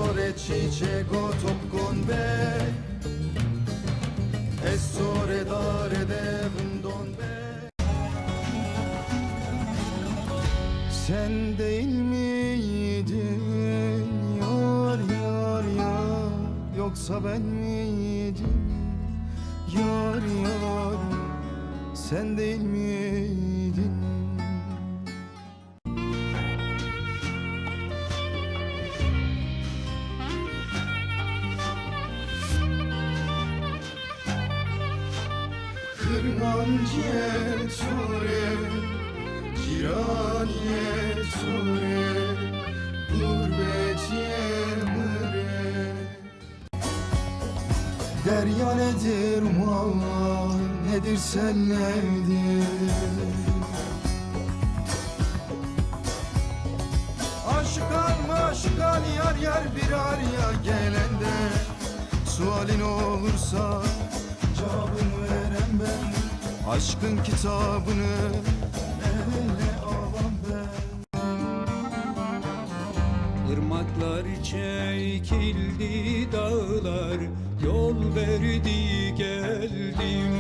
sore cicego toccon be e sore dare devundon be. Sen değil miydin yar yar yar, yoksa ben miydim yar yar, sen değil miydin? Kırmancıye çore, ciraniye çore, gurbetiye mıre. Derya nedir umma, nedir sen nedir? Aşıkan maşıkan yar yar bir araya gelende, sualin olursa cevabını veren ben, aşkın kitabını ele alan ben. Irmaklar çekildi, dağlar yol verdi, geldim.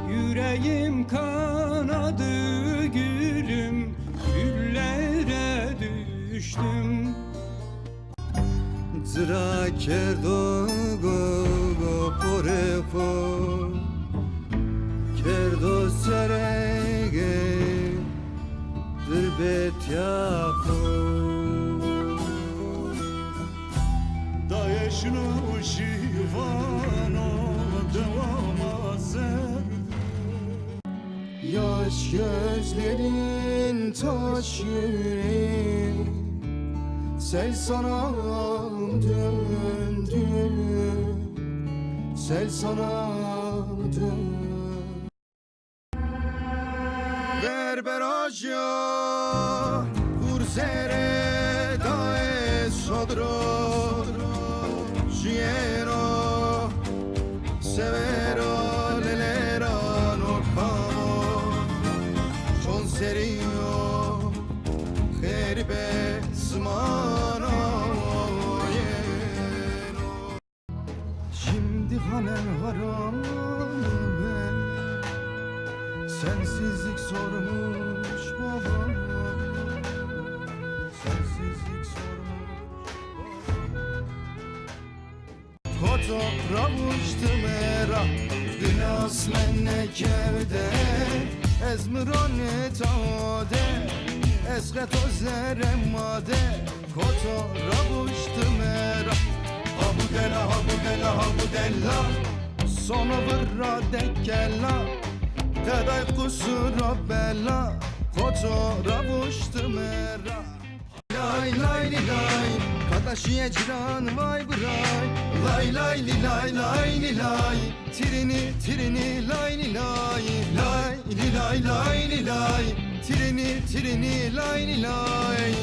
Yüreğim kanadı gülüm, güllere düştüm. Zra kerdo go porefo, kerdo serege dirbet yako. Dayeşnu şivano devama zer. Yaş gözlerin taş yüreğim, sel sana döndü, sel sana döndü. Ver beraja, vur zere dae sodro, jieno, severo lelera no kamo, son serio, heribe smana. Şimdi hanen haram ben, sensizlik sormuş babam, sensizlik sormuş babam. Koto ravuştu mera, günas menne kevde, ezmirone tade, esreto zeremade. Koto ravuştu mera, habudela habudela habudela, sona vırra dekela, kaday kusura bela, fotoğra vuştu mera. Lay lay li lay, kadaşiye ciran vay bray. Lay lay li lay lay li lay, tirini tirini lay li lay. Lay li lay lay li lay, tirini tirini lay li lay.